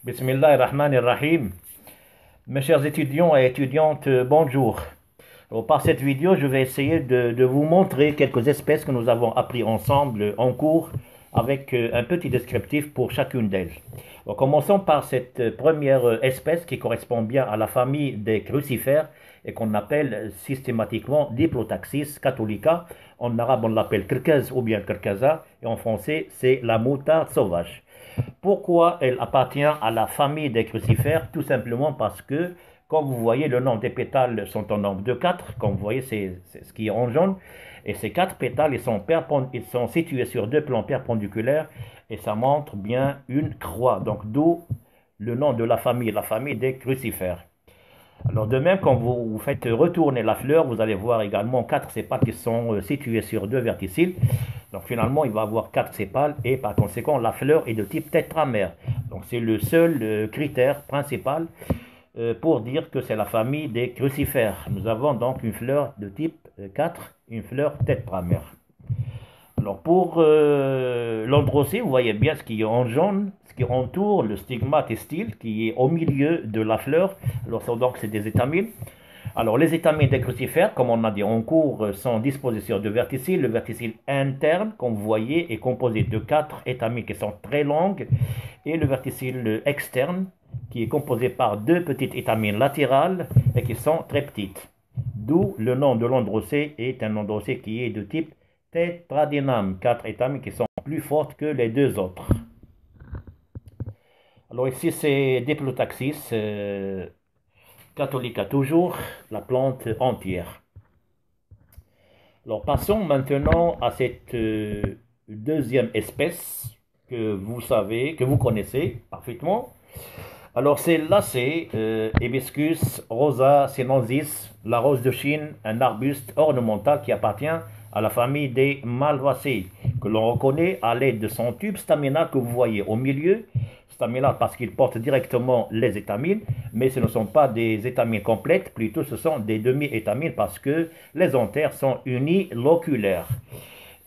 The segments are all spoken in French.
Bismillahirrahmanirrahim. Mes chers étudiants et étudiantes, bonjour. Alors, par cette vidéo, je vais essayer de vous montrer quelques espèces que nous avons appris ensemble en cours avec un petit descriptif pour chacune d'elles. Commençons par cette première espèce qui correspond bien à la famille des crucifères et qu'on appelle systématiquement Diplotaxis catholica. En arabe, on l'appelle kirkaz ou bien kirkaza et en français, c'est la moutarde sauvage. Pourquoi elle appartient à la famille des crucifères? Tout simplement parce que, comme vous voyez, le nombre des pétales sont au nombre de 4. Comme vous voyez, c'est ce qui est en jaune. Et ces 4 pétales, ils sont situés sur 2 plans perpendiculaires et ça montre bien une croix. Donc, d'où le nom de la famille des crucifères. Alors, de même, quand vous faites retourner la fleur, vous allez voir également 4 sépales qui sont situés sur 2 verticilles. Donc, finalement, il va avoir 4 sépales et par conséquent, la fleur est de type tétramère. Donc, c'est le seul critère principal pour dire que c'est la famille des crucifères. Nous avons donc une fleur de type 4, une fleur tétramère. Alors pour l'androcée, vous voyez bien ce qui est en jaune, ce qui entoure le stigmate style qui est au milieu de la fleur. Alors donc c'est des étamines. Alors les étamines des crucifères, comme on a dit en cours, sont disposées sur 2 verticilles. Le verticille interne, comme vous voyez, est composé de 4 étamines qui sont très longues et le verticille externe qui est composé par 2 petites étamines latérales et qui sont très petites. D'où le nom de l'androcée est un androcée qui est de type tétradyname, 4 étamines qui sont plus fortes que les 2 autres. Alors ici c'est Diplotaxis catholica toujours, la plante entière. Alors passons maintenant à cette deuxième espèce que vous savez, que vous connaissez parfaitement. Alors celle-là c'est Hibiscus rosa sinensis, la rose de Chine, un arbuste ornemental qui appartient à la famille des Malvacées, que l'on reconnaît à l'aide de son tube staminal que vous voyez au milieu. Staminal parce qu'il porte directement les étamines, mais ce ne sont pas des étamines complètes, plutôt ce sont des demi-étamines parce que les anthères sont uniloculaires.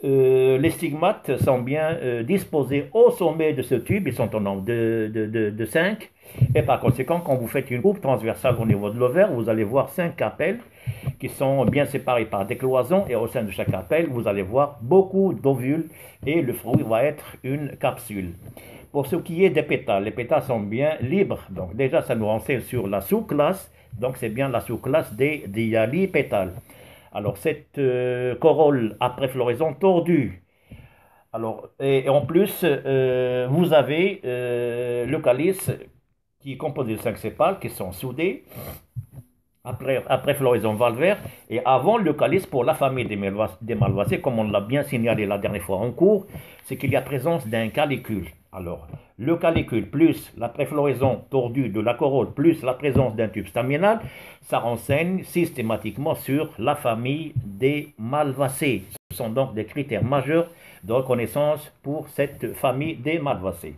Les stigmates sont bien disposés au sommet de ce tube, ils sont au nombre de 5, et par conséquent, quand vous faites une coupe transversale au niveau de l'ovaire, vous allez voir 5 carpelles qui sont bien séparées par des cloisons, et au sein de chaque carpelle, vous allez voir beaucoup d'ovules, et le fruit va être une capsule. Pour ce qui est des pétales, les pétales sont bien libres, donc déjà ça nous renseigne sur la sous-classe, donc c'est bien la sous-classe des dialipétales. Alors cette corolle après floraison tordue. Alors, et en plus, vous avez le calice qui est composé de 5 sépales qui sont soudés après floraison valvaire et avant le calice pour la famille des Malvacées, comme on l'a bien signalé la dernière fois en cours, c'est qu'il y a présence d'un calicule. Alors, le calicule plus la préfloraison tordue de la corolle plus la présence d'un tube staminal, ça renseigne systématiquement sur la famille des Malvacées. Ce sont donc des critères majeurs de reconnaissance pour cette famille des Malvacées.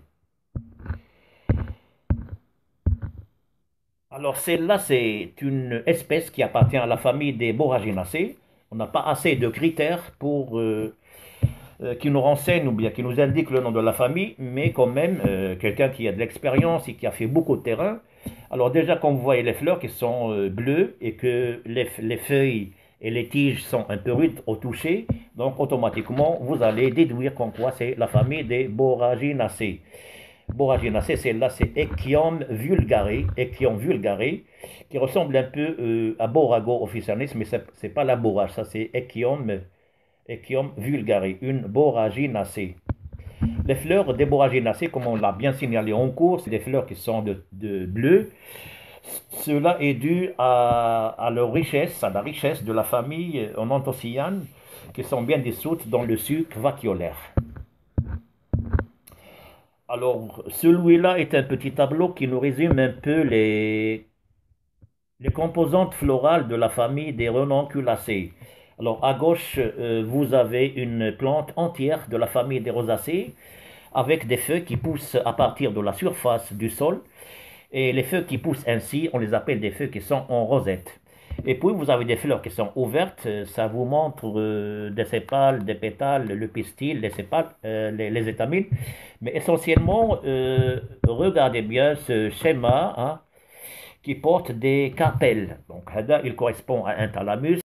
Alors celle-là, c'est une espèce qui appartient à la famille des Borraginacées. On n'a pas assez de critères pour qui nous renseigne ou bien qui nous indique le nom de la famille, mais quand même quelqu'un qui a de l'expérience et qui a fait beaucoup de terrain. Alors déjà, quand vous voyez les fleurs qui sont bleues et que les feuilles et les tiges sont un peu rudes au toucher, donc automatiquement vous allez déduire qu'en quoi c'est la famille des Borraginacées. Borraginacées, celle-là c'est Echium vulgare, qui ressemble un peu à Borago officinalis, mais c'est pas la borrage, ça c'est Echium vulgare, une borraginacée. Les fleurs des borraginacées, comme on l'a bien signalé en cours, c'est des fleurs qui sont de bleu. Cela est dû à leur richesse, à la richesse de la famille Onanthocyane, qui sont bien dissoutes dans le suc vacuolaire. Alors, celui-là est un petit tableau qui nous résume un peu les composantes florales de la famille des Renonculacées. Alors, à gauche, vous avez une plante entière de la famille des Rosacées, avec des feuilles qui poussent à partir de la surface du sol. Et les feuilles qui poussent ainsi, on les appelle des feuilles qui sont en rosette. Et puis vous avez des fleurs qui sont ouvertes, ça vous montre des sépales, des pétales, le pistil, les sépales, les étamines. Mais essentiellement, regardez bien ce schéma, hein, qui porte des carpelles. Donc, il correspond à un thalamus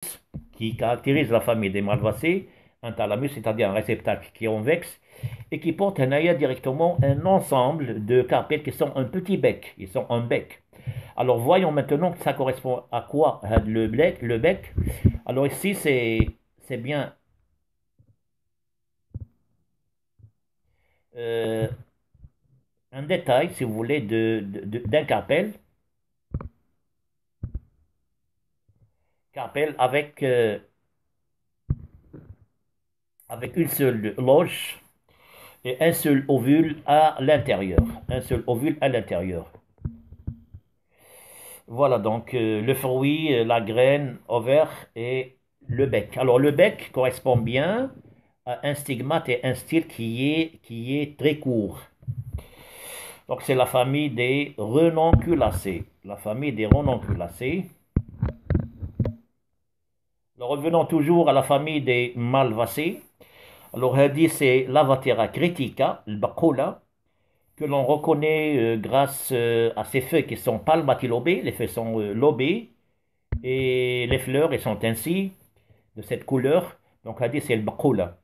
qui caractérise la famille des malvacées. Un thalamus, c'est-à-dire un réceptacle qui est convexe et qui porte un aya directement un ensemble de carpelles qui sont un petit bec. Ils sont un bec. Alors, voyons maintenant que ça correspond à quoi le bec. Alors, ici, c'est bien euh, un détail, si vous voulez, d'un carpel. Carpel avec une seule loge et un seul ovule à l'intérieur. Un seul ovule à l'intérieur. Voilà donc le fruit, la graine, ovaire et le bec. Alors le bec correspond bien à un stigmate et un style qui est très court. Donc c'est la famille des renonculacées. La famille des renonculacées. Revenons toujours à la famille des malvacées. Alors, Hadi, c'est l'Avatera critica, le Bacola, que l'on reconnaît grâce à ses feuilles qui sont palmatylobées. Les feuilles sont lobées et les fleurs elles sont ainsi, de cette couleur. Donc, Hadi, c'est le Bacola.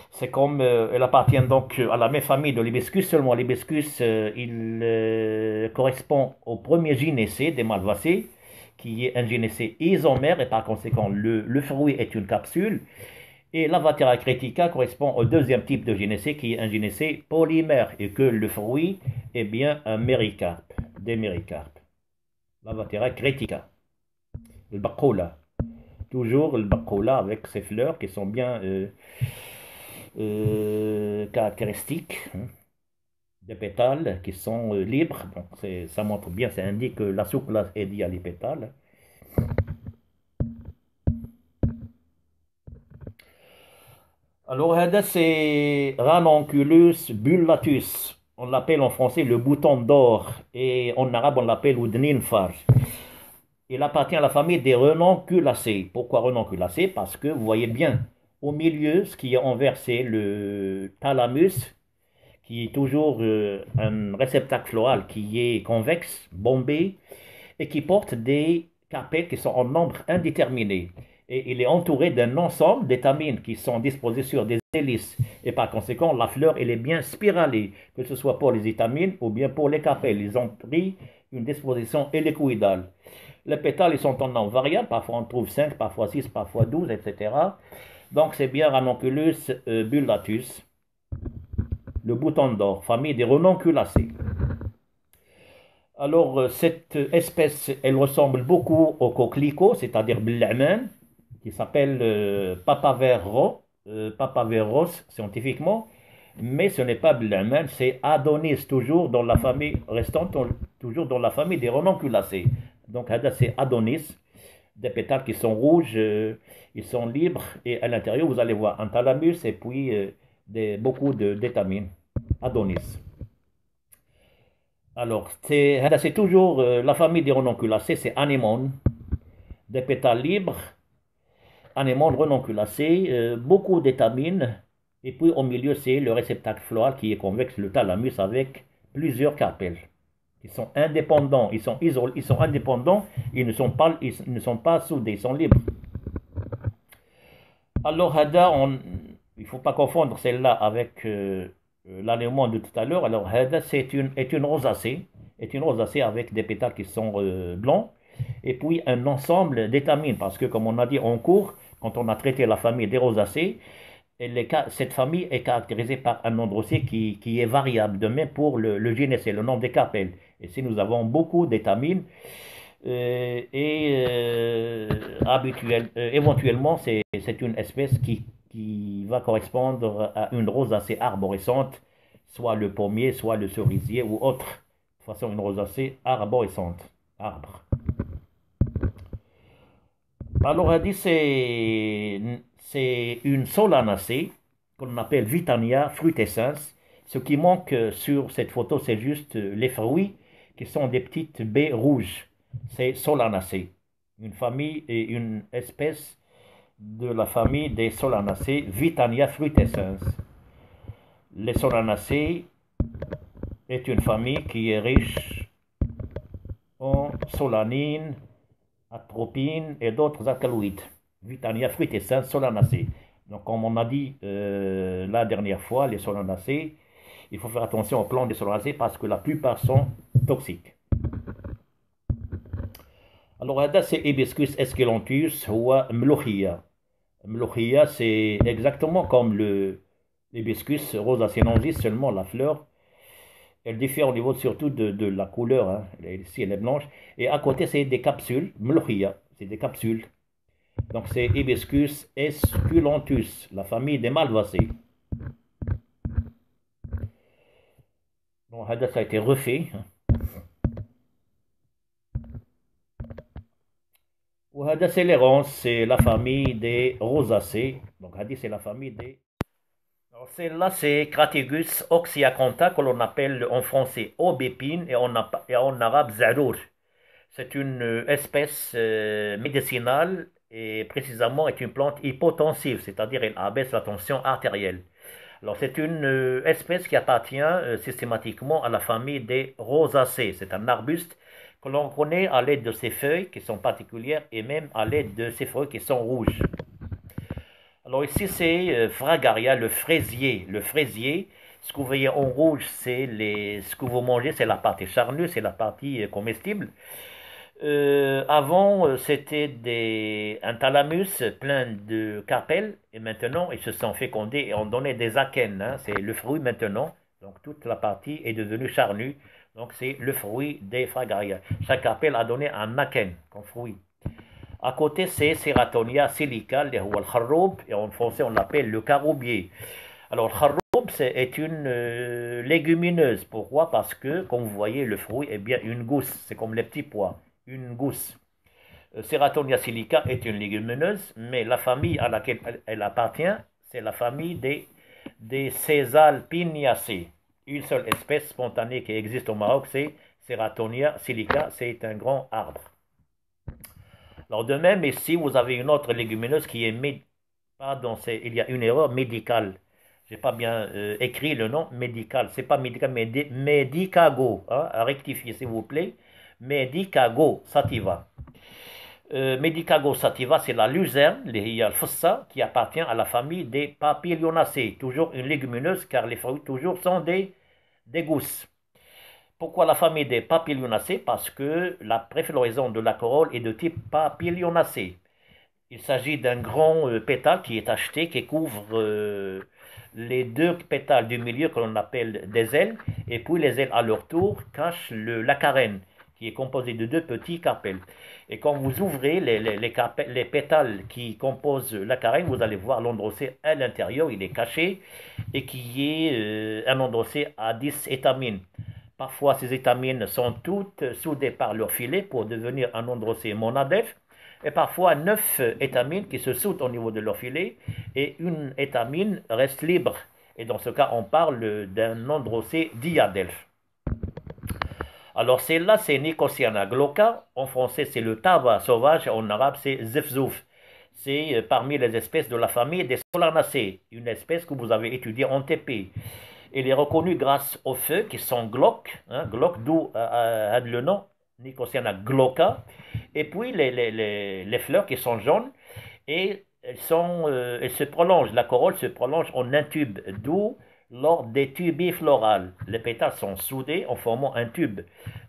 C'est comme, elle appartient donc à la même famille de l'hibiscus, seulement l'hibiscus, il correspond au premier gynécée des malvacées, qui est un gynécée isomère, et par conséquent, le fruit est une capsule. Et l'Avatera critica correspond au deuxième type de gynécée, qui est un gynécée polymère, et que le fruit est bien un méricarpe, des méricarpes. L'Avatera critica. Le bacola. Toujours le bacola avec ses fleurs qui sont bien caractéristiques, hein, des pétales qui sont libres. Donc ça montre bien, ça indique que la souclase est liée à les pétales. Alors, c'est Ranunculus bullatus. On l'appelle en français le bouton d'or et en arabe on l'appelle Oudninfar. Il appartient à la famille des renonculacées. Pourquoi renonculacées? Parce que vous voyez bien, au milieu, ce qui est envers, c'est le thalamus, qui est toujours un réceptacle floral qui est convexe, bombé, et qui porte des carpelles qui sont en nombre indéterminé. Et il est entouré d'un ensemble d'étamines qui sont disposées sur des hélices. Et par conséquent, la fleur, elle est bien spiralée, que ce soit pour les étamines ou bien pour les carpelles. Ils ont pris une disposition hélicoïdale. Les pétales, ils sont en nombre variable. Parfois, on trouve 5, parfois 6, parfois 12, etc. Donc, c'est bien Ranunculus bullatus, le bouton d'or, famille des renonculacées. Alors, cette espèce, elle ressemble beaucoup au coquelicot, c'est-à-dire Blaman, qui s'appelle Papaveros scientifiquement, mais ce n'est pas Blaman, c'est Adonis, toujours dans la famille, restant toujours dans la famille des renonculacées. Donc, c'est Adonis, des pétales qui sont rouges, ils sont libres, et à l'intérieur, vous allez voir un thalamus et puis beaucoup d'étamines. Adonis. Alors, c'est toujours la famille des renonculacées, c'est anémone, des pétales libres, anémone renonculacée, beaucoup d'étamines, et puis au milieu, c'est le réceptacle floral qui est convexe, le thalamus, avec plusieurs carpelles. Ils sont indépendants, ils sont isolés, ils sont indépendants, ils ne sont pas soudés, ils sont libres. Alors, il ne faut pas confondre celle-là avec l'anémone de tout à l'heure. Alors, Hada, c'est une rosacée, avec des pétales qui sont blancs, et puis un ensemble d'étamines, parce que, comme on a dit en cours, quand on a traité la famille des rosacées, cette famille est caractérisée par un nombre aussi qui est variable, de même pour le gynécée, le nombre des carpelles. Et si nous avons beaucoup d'étamines, éventuellement, c'est une espèce qui va correspondre à une rosacée arborescente, soit le pommier, soit le cerisier ou autre. De toute façon, une rosacée arborescente, arbre. Alors, on a dit c'est une solanacée qu'on appelle Vitania frutescens. Ce qui manque sur cette photo, c'est juste les fruits qui sont des petites baies rouges. C'est solanacée. une famille et une espèce de la famille des Solanacées, Vitania frutescens. Les Solanacées est une famille qui est riche en solanine, atropine et d'autres alcaloïdes. Vitania frutescens solanacées. Donc, comme on a dit la dernière fois, les solanacées, il faut faire attention aux plantes des solanacées parce que la plupart sont toxiques. Alors, هذا c'est Hibiscus esculentus ou mlochia. Mlochia, c'est exactement comme l'hibiscus rosa sinensis, seulement la fleur, elle diffère au niveau surtout de la couleur. Hein. Ici, elle est blanche. Et à côté, c'est des capsules. Mlochia, c'est des capsules. Donc, c'est Hibiscus esculentus, la famille des malvacées. Bon, ça a été refait. وهذا c'est l'érance, c'est la famille des rosacées. Donc, c'est la famille des... Alors, celle-là, c'est Crataegus oxyaconta, que l'on appelle en français aubépine et en arabe zarour. C'est une espèce médicinale et précisément est une plante hypotensive, c'est-à-dire elle abaisse la tension artérielle. Alors, c'est une espèce qui appartient systématiquement à la famille des rosacées. C'est un arbuste que l'on connaît à l'aide de ses feuilles qui sont particulières et même à l'aide de ses feuilles qui sont rouges. Alors ici c'est Fragaria, le fraisier. Le fraisier, ce que vous voyez en rouge, c'est ce que vous mangez, c'est la partie charnue, c'est la partie comestible. Avant, c'était un thalamus plein de carpelles, et maintenant, ils se sont fécondés et ont donné des akènes. Hein, c'est le fruit maintenant, donc toute la partie est devenue charnue. Donc c'est le fruit des Fragaria. Chaque carpelle a donné un akène comme fruit. À côté, c'est Ceratonia silica, et en français, on l'appelle le caroubier. Alors, le kharroub, est une légumineuse. Pourquoi? Parce que, comme vous voyez, le fruit est bien une gousse. C'est comme les petits pois, une gousse. Ceratonia silica est une légumineuse, mais la famille à laquelle elle appartient, c'est la famille des Caesalpiniaceae. Une seule espèce spontanée qui existe au Maroc, c'est Ceratonia silica. C'est un grand arbre. Alors de même, ici, vous avez une autre légumineuse qui est... Pardon, il y a une erreur médicale. Je n'ai pas bien écrit le nom médical. Ce n'est pas médical, mais Medicago. Hein, à rectifier, s'il vous plaît. Medicago sativa. Medicago sativa, c'est la luzerne, les fossa, qui appartient à la famille des Papilionacées. Toujours une légumineuse, car les fruits toujours sont des gousses. Pourquoi la famille des Papilionacées? Parce que la préfloraison de la corolle est de type Papilionacée. Il s'agit d'un grand pétale qui est acheté, qui couvre les deux pétales du milieu que l'on appelle des ailes, et puis les ailes à leur tour cachent la carène, qui est composée de deux petits carpels. Et quand vous ouvrez les pétales qui composent la carène, vous allez voir l'androcée à l'intérieur, il est caché, et qui est un androcée à 10 étamines. Parfois, ces étamines sont toutes soudées par leur filet pour devenir un androcée monadef, et parfois 9 étamines qui se soudent au niveau de leur filet, et une étamine reste libre. Et dans ce cas, on parle d'un androcée diadelphe. Alors celle-là, c'est Nicotiana glauca. En français, c'est le tabac sauvage. En arabe, c'est zefzouf. C'est parmi les espèces de la famille des Solanacées, une espèce que vous avez étudiée en TP. Elle est reconnue grâce aux feuilles qui sont glauques, hein, glauques, d'où le nom Nicotiana glauca. Et puis les fleurs qui sont jaunes, et elles se prolongent, la corolle se prolonge en un tube, d'où lors des tubiflorales. Les pétales sont soudés en formant un tube.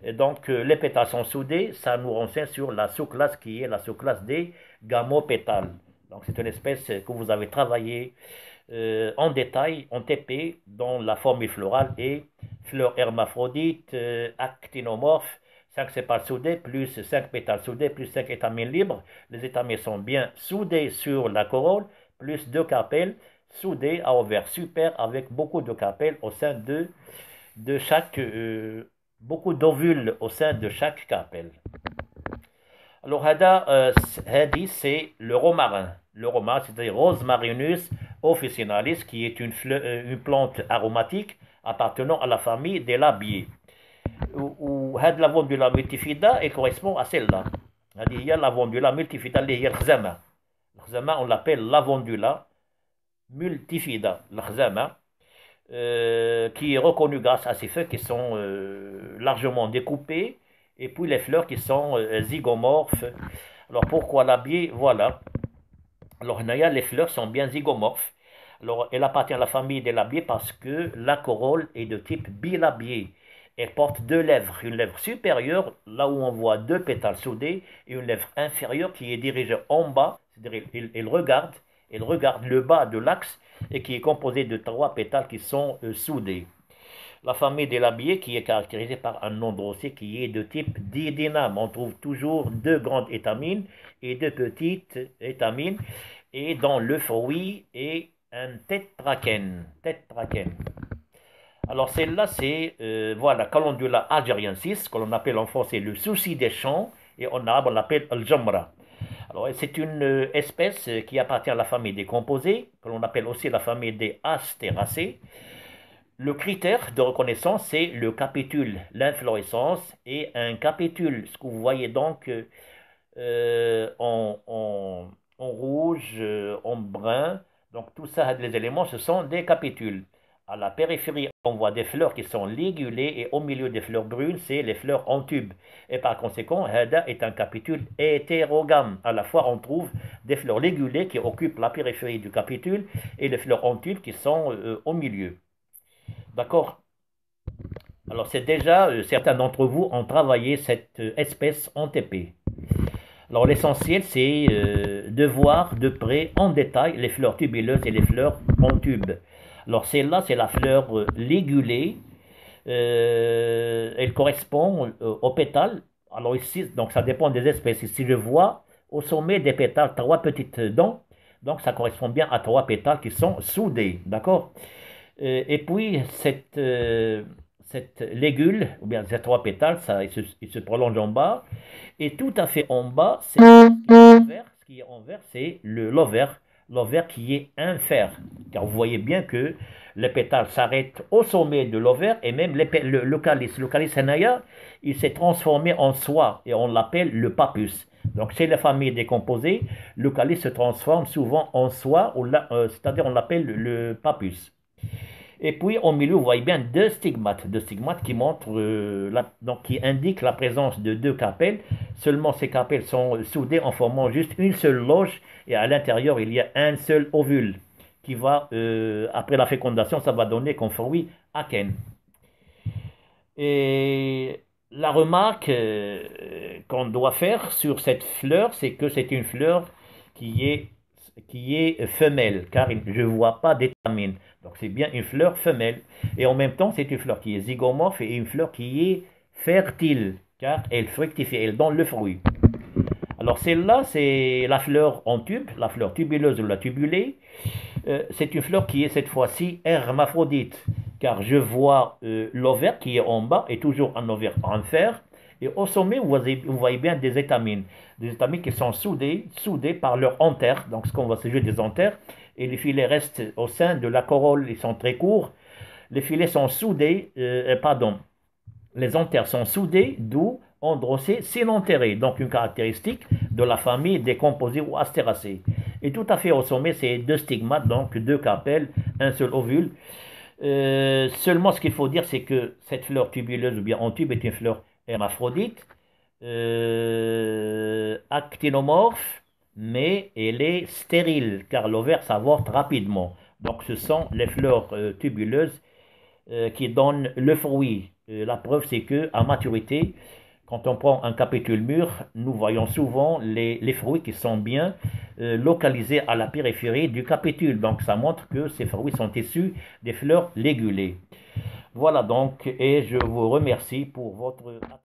Et donc les pétales sont soudés, ça nous renseigne sur la sous-classe qui est la sous-classe des gamopétales. Donc c'est une espèce que vous avez travaillée en détail, en TP, dont la formule florale est fleur hermaphrodite, actinomorphe, 5 sépales soudés, plus 5 pétales soudés, plus 5 étamines libres. Les étamines sont bien soudées sur la corolle, plus 2 carpelles soudées à ovaire super avec beaucoup de carpelles au sein de chaque, beaucoup d'ovules au sein de chaque carpelle. Alors, Hadi, c'est le romarin. Le romarin, c'est-à-dire Rosmarinus officinalis, qui est une plante aromatique appartenant à la famille des labiers. Ou Had la de la mutifida, elle correspond à celle-là. هذه هي l'Avondula multifida اللي هي الخزامة. الخزامة on l'appelle l'Avondula multifida, الخزامة, qui est reconnue grâce à ses feuilles qui sont largement découpées et puis les fleurs qui sont zygomorphes. Alors pourquoi labier? Voilà. Alors les fleurs sont bien zygomorphes. Alors elle appartient à la famille des labiers parce que la corolle est de type bilabié. Elle porte deux lèvres, une lèvre supérieure, là où on voit deux pétales soudés, et une lèvre inférieure qui est dirigée en bas, c'est-à-dire elle regarde le bas de l'axe et qui est composée de trois pétales qui sont soudés. La famille des labiers qui est caractérisée par un nom grossier qui est de type didyname. On trouve toujours deux grandes étamines et deux petites étamines, et dans le fruit est un tétrachène. Alors celle-là, c'est voilà, Calendula algériensis, que l'on appelle en français le souci des champs, et en arabe on l'appelle al-jamra. Alors c'est une espèce qui appartient à la famille des composés, que l'on appelle aussi la famille des astéracées. Le critère de reconnaissance, c'est le capitule, l'inflorescence, et un capitule, ce que vous voyez donc en rouge, en brun. Donc tout ça, les éléments, ce sont des capitules. À la périphérie, on voit des fleurs qui sont ligulées, et au milieu des fleurs brunes, c'est les fleurs en tube. Et par conséquent, Hada est un capitule hétérogame. À la fois, on trouve des fleurs ligulées qui occupent la périphérie du capitule et les fleurs en tube qui sont au milieu. D'accord? Alors c'est déjà, certains d'entre vous ont travaillé cette espèce en TP. Alors l'essentiel, c'est de voir de près, en détail, les fleurs tubuleuses et les fleurs en tube. Alors celle-là, c'est la fleur ligulée. Elle correspond aux pétales. Alors ici, donc ça dépend des espèces. Ici, je vois au sommet des pétales trois petites dents. Donc ça correspond bien à trois pétales qui sont soudés. D'accord? Et puis cette légule, ou bien ces trois pétales, il se prolonge en bas. Et tout à fait en bas, c'est ce qui est en vert, c'est l'ovaire qui est infère. Car vous voyez bien que les pétales s'arrêtent au sommet de l'ovaire, et même le calice Henaya, il s'est transformé en soie et on l'appelle le papus. Donc chez les familles décomposées, le calice se transforme souvent en soie, c'est-à-dire on l'appelle le papus. Et puis au milieu, vous voyez bien deux stigmates qui montrent, donc qui indiquent la présence de deux carpelles. Seulement ces carpelles sont soudées en formant juste une seule loge, et à l'intérieur il y a un seul ovule qui va, après la fécondation, ça va donner comme fruit akène. Et la remarque qu'on doit faire sur cette fleur, c'est que c'est une fleur qui est femelle, car je ne vois pas d'étamine. Donc c'est bien une fleur femelle. Et en même temps, c'est une fleur qui est zygomorphe et une fleur qui est fertile, car elle fructifie, elle donne le fruit. Alors celle-là, c'est la fleur en tube, la fleur tubuleuse ou la tubulée. C'est une fleur qui est cette fois-ci hermaphrodite, car je vois l'ovaire qui est en bas, et toujours un ovaire en fer. Et au sommet, vous voyez bien des étamines qui sont soudées par leur antère. Donc ce qu'on voit, c'est juste des antères. Et les filets restent au sein de la corolle, ils sont très courts. Les filets sont soudés, les antères sont soudés, d'où androcées synantérées, donc une caractéristique de la famille des composés ou astéracées. Et tout à fait au sommet, c'est deux stigmates, donc deux carpelles, un seul ovule. Seulement, ce qu'il faut dire, c'est que cette fleur tubuleuse ou bien en tube est une fleur hermaphrodite, actinomorphe, mais elle est stérile, car l'ovaire s'avorte rapidement. Donc ce sont les fleurs tubuleuses qui donnent le fruit. La preuve, c'est que à maturité, quand on prend un capitule mûr, nous voyons souvent les fruits qui sont bien localisés à la périphérie du capitule. Donc ça montre que ces fruits sont issus des fleurs ligulées. Voilà donc, et je vous remercie pour votre attention.